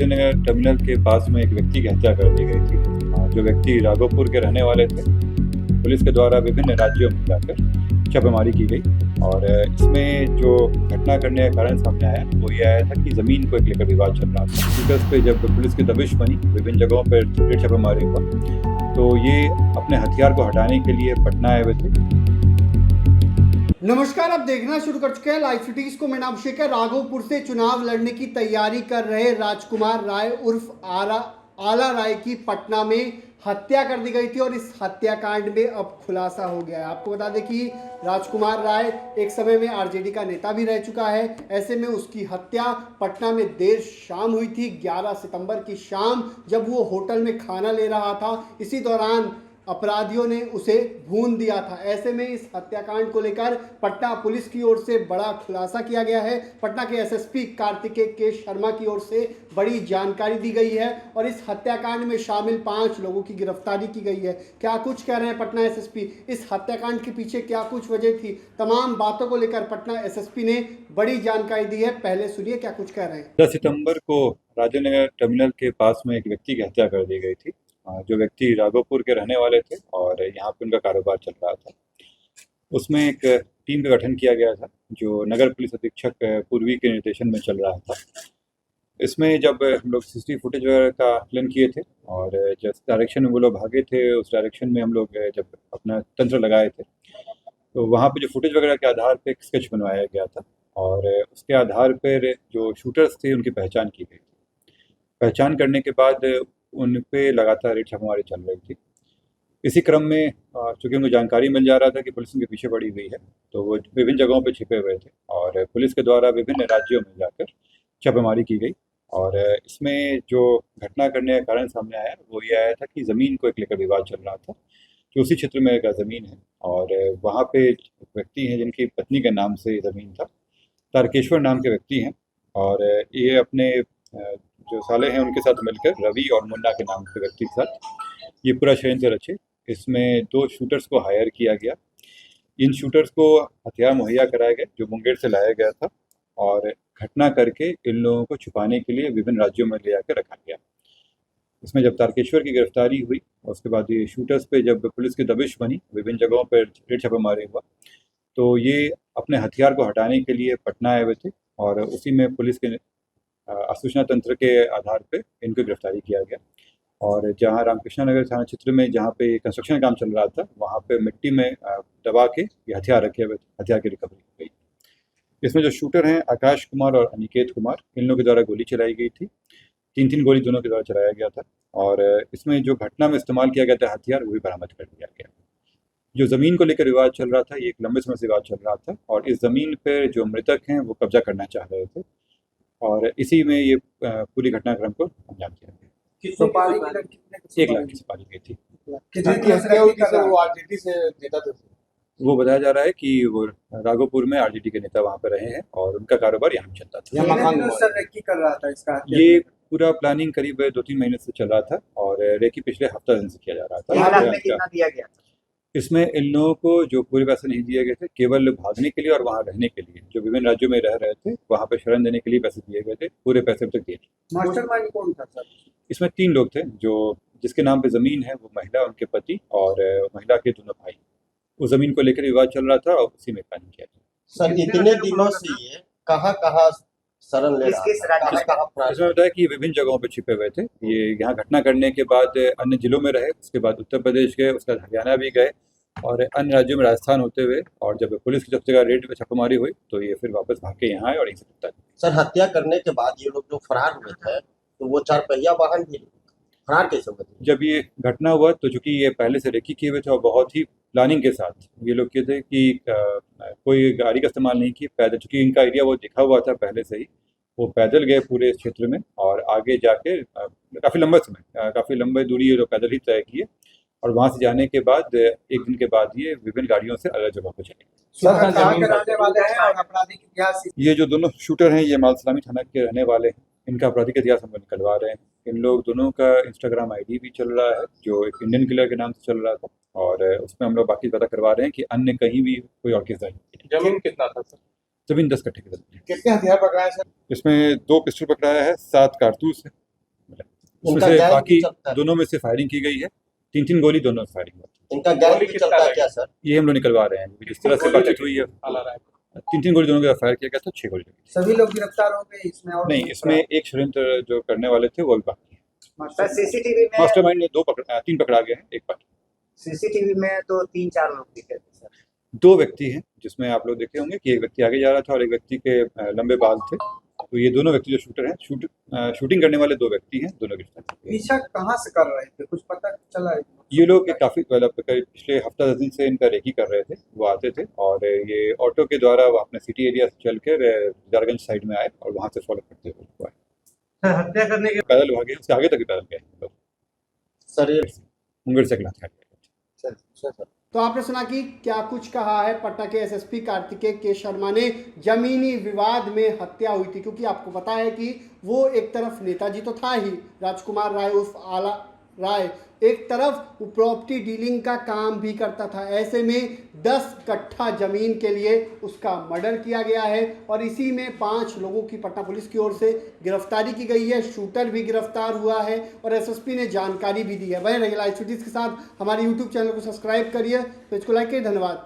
Rajenagar terminal के पास में एक व्यक्ति की हत्या कर दी गई थी। जो व्यक्ति राघोपुर के रहने वाले थे। पुलिस के द्वारा विभिन्न राज्यों में जाकर छापेमारी की गई और इसमें जो घटना करने का कारण सामने आया वो ये आया था कि ज़मीन को लेकर विवाद चल रहा था। शूटर्स पे जब पुलिस की दबिश बनी, विभिन्न जगहों पर रेड छापेमारी हुआ, तो ये अपने हथियार को हटाने के लिए पटना आए हुए थे। नमस्कार, आप देखना शुरू कर चुके हैं लाइव सिटीज को। मैं नाम अभिषेक है। राघोपुर से चुनाव लड़ने की तैयारी कर रहे राजकुमार राय उर्फ आला राय की पटना में हत्या कर दी गई थी और इस हत्याकांड में अब खुलासा हो गया है। आपको बता दें कि राजकुमार राय एक समय में आरजेडी का नेता भी रह चुका है। ऐसे में उसकी हत्या पटना में देर शाम हुई थी, 11 सितंबर की शाम, जब वो होटल में खाना ले रहा था। इसी दौरान अपराधियों ने उसे भून दिया था। ऐसे में इस हत्याकांड को लेकर पटना पुलिस की ओर से बड़ा खुलासा किया गया है। पटना के एसएसपी कार्तिकेय के शर्मा की ओर से बड़ी जानकारी दी गई है और इस हत्याकांड में शामिल 5 लोगों की गिरफ्तारी की गई है। क्या कुछ कह रहे हैं पटना एसएसपी, इस हत्याकांड के पीछे क्या कुछ वजह थी, तमाम बातों को लेकर पटना एसएसपी ने बड़ी जानकारी दी है। पहले सुनिए क्या कुछ कह रहे हैं। 10 सितंबर को राजेनगर टर्मिनल के पास में एक व्यक्ति की हत्या कर दी गई थी। जो व्यक्ति राघोपुर के रहने वाले थे और यहाँ पे उनका कारोबार चल रहा था। उसमें एक टीम का गठन किया गया था जो नगर पुलिस अधीक्षक पूर्वी के निर्देशन में चल रहा था। इसमें जब हम लोग सीसीटीवी फुटेज वगैरह का आकलन किए थे और जिस डायरेक्शन में वो लोग भागे थे उस डायरेक्शन में हम लोग जब अपना तंत्र लगाए थे तो वहाँ पे जो फुटेज वगैरह के आधार पे एक स्केच बनवाया गया था और उसके आधार पर जो शूटर्स थे उनकी पहचान की गई थी। पहचान करने के बाद उन पे लगातार रेड छापेमारी चल रही थी। इसी क्रम में चूँकि उनको जानकारी मिल जा रहा था कि पुलिस उनके पीछे पड़ी हुई है, तो वो विभिन्न जगहों पे छिपे हुए थे और पुलिस के द्वारा विभिन्न राज्यों में जाकर छापेमारी की गई और इसमें जो घटना करने का कारण सामने आया वो ये आया था कि ज़मीन को लेकर विवाद चल रहा था, जो उसी क्षेत्र में का ज़मीन है और वहाँ पे एक व्यक्ति हैं जिनकी पत्नी के नाम से ज़मीन था। तारकेश्वर नाम के व्यक्ति हैं और ये अपने जो साले हैं उनके साथ मिलकर रवि और मुन्ना के नाम के व्यक्ति के साथ ये पूरा षड्यंत्र रचे। इसमें 2 शूटर्स को हायर किया गया। इन शूटर्स को हथियार मुहैया कराए गए जो मुंगेर से लाया गया था और घटना करके इन लोगों को छुपाने के लिए विभिन्न राज्यों में ले जाकर रखा गया। इसमें जब तारकेश्वर की गिरफ्तारी हुई और उसके बाद ये शूटर्स पे जब पुलिस की दबिश बनी, विभिन्न जगहों पर रेड छापेमारी हुआ, तो ये अपने हथियार को हटाने के लिए पटना आए हुए थे और उसी में पुलिस के सूचना तंत्र के आधार पे इनको गिरफ्तारी किया गया और जहां रामकृष्णा नगर थाना क्षेत्र में जहां पे कंस्ट्रक्शन का काम चल रहा था वहां पे मिट्टी में दबा के ये हथियार रखे हुए थे, हथियार की रिकवरी की गई। इसमें जो शूटर हैं आकाश कुमार और अनिकेत कुमार, इन लोगों के द्वारा गोली चलाई गई थी। 3-3 गोली दोनों के द्वारा चलाया गया था और इसमें जो घटना में इस्तेमाल किया गया था हथियार वो भी बरामद कर लिया गया। जो ज़मीन को लेकर विवाद चल रहा था, ये एक लंबे समय से विवाद चल रहा था और इस ज़मीन पर जो मृतक हैं वो कब्जा करना चाह रहे थे और इसी में ये पूरी घटनाक्रम को अंजाम दिया गया। 1 लाख की सुपारी गई थी। वो बताया जा रहा है कि वो राघोपुर में आरजेडी के नेता वहाँ पे रहे हैं और उनका कारोबार यहाँ चलता था। ये पूरा प्लानिंग करीब 2-3 महीने से चल रहा था और रेकी पिछले हफ्ता दिन से किया जा रहा था। इसमें इन लोगों को जो पूरे पैसे नहीं दिए गए थे, केवल भागने के लिए और वहाँ रहने के लिए, जो विभिन्न राज्यों में रह रहे थे वहाँ पे शरण देने के लिए पैसे दिए गए थे। पूरे पैसे अब तक दिए। मास्टरमाइंड कौन था सर? इसमें 3 लोग थे। जो जिसके नाम पे ज़मीन है वो महिला, उनके पति और महिला के दोनों भाई। उस ज़मीन को लेकर विवाद चल रहा था और उसी में प्लानिंग किया गया। सर इतने दिनों से ये कहाँ शरण ले रहा था? इसमें बताया कि विभिन्न जगहों पे छिपे हुए थे। ये यहाँ घटना करने के बाद अन्य जिलों में रहे, उसके बाद उत्तर प्रदेश गए, उसके बाद हरियाणा भी गए और अन्य राज्यों में राजस्थान होते हुए, और जब पुलिस की जब जगह रेड में छापेमारी हुई तो ये फिर वापस भाग के यहाँ आए और यहीं से गिरफ्तार। सर हत्या करने के बाद ये लोग जो फरार हुए थे तो वो 4 पहिया वाहन भी फरार कैसे हुए? जब ये घटना हुआ तो चूंकि ये पहले से रेकी किए हुए थे और बहुत ही प्लानिंग के साथ ये लोग किए थे कि कोई गाड़ी का इस्तेमाल नहीं किए, पैदल, चूँकि इनका एरिया वो दिखा हुआ था पहले से ही, वो पैदल गए पूरे क्षेत्र में और आगे जाके काफ़ी लंबे दूरी ये लोग पैदल ही तय किए और वहाँ से जाने के बाद 1 दिन के बाद ये विभिन्न गाड़ियों से अलग जगहों पर चले। ये जो दोनों शूटर हैं ये मालसलामी थाना के रहने वाले हैं। इनका आपराधिक इतिहास हम निकलवा रहे हैं। इन लोग दोनों का इंस्टाग्राम आईडी भी चल रहा है जो एक इंडियन किलर के नाम से चल रहा था और उसमें हम लोग बाकी पता करवा रहे हैं कि अन्य कहीं भी कोई और केस नहीं। जमीन कितना था सर? जमीन 10 कट्ठे की जमीन। कितने हथियार पकड़ाए सर? इसमें 2 पिस्टल पकड़ाया है, 7 कारतूस है उसमें इनका से गैंग बाकी भी चलता है, दोनों में से फायरिंग की गई है, 3-3 गोली दोनों में फायरिंग हुई है। इनका गैंग भी चलता है क्या सर? ये हम लोग निकलवा रहे हैं, जिस तरह से बातचीत हुई है 3-3 गोली दोनों के फायर किया गया था, 6 गोली लगी सभी लोग गिरफ्तार हो गए इसमें और थी। नहीं, इसमें एक षड्यंत्र जो करने वाले थे वो अभी बाकी है। सर सीसीटीवी में मास्टरमाइंड में 3 पकड़ा गया है, एक बाकी। सीसीटीवी में तो 3-4 लोग दिखे थे सर। 2 व्यक्ति हैं जिसमें आप लोग देखे होंगे कि एक व्यक्ति आगे जा रहा था और एक व्यक्ति के लंबे बाल थे। तो ये दोनों व्यक्ति जो शूटर हैं, शूटिंग करने वाले 2 व्यक्ति हैं, दोनों गिरफ्तार किए गए। पीछा कहाँ से कर रहे थे कुछ पता चला है? ये लोग काफ़ी मतलब पिछले हफ्ता 10 दिन से इनका रेकी कर रहे थे, वो आते थे और ये ऑटो के द्वारा वो अपने सिटी एरिया से चल कर जारगंज साइड में आए और वहाँ से फॉलो करते हुए आए। हत्या करने के पैदल भागे, उससे आगे तक भी पैदल गए लोग, सर ये मुंगेर से गए। सर तो आपने सुना कि क्या कुछ कहा है पटना के एसएसपी कार्तिकेय के शर्मा ने। जमीनी विवाद में हत्या हुई थी, क्योंकि आपको पता है कि वो एक तरफ नेताजी तो था ही, राजकुमार राय उर्फ आला राय, एक तरफ प्रॉपर्टी डीलिंग का काम भी करता था। ऐसे में 10 कट्ठा जमीन के लिए उसका मर्डर किया गया है और इसी में 5 लोगों की पटना पुलिस की ओर से गिरफ्तारी की गई है। शूटर भी गिरफ्तार हुआ है और एसएसपी ने जानकारी भी दी है। वहीं रही लाइव सिटीज के साथ हमारे यूट्यूब चैनल को सब्सक्राइब करिए, पेज को लाइक करिए। धन्यवाद।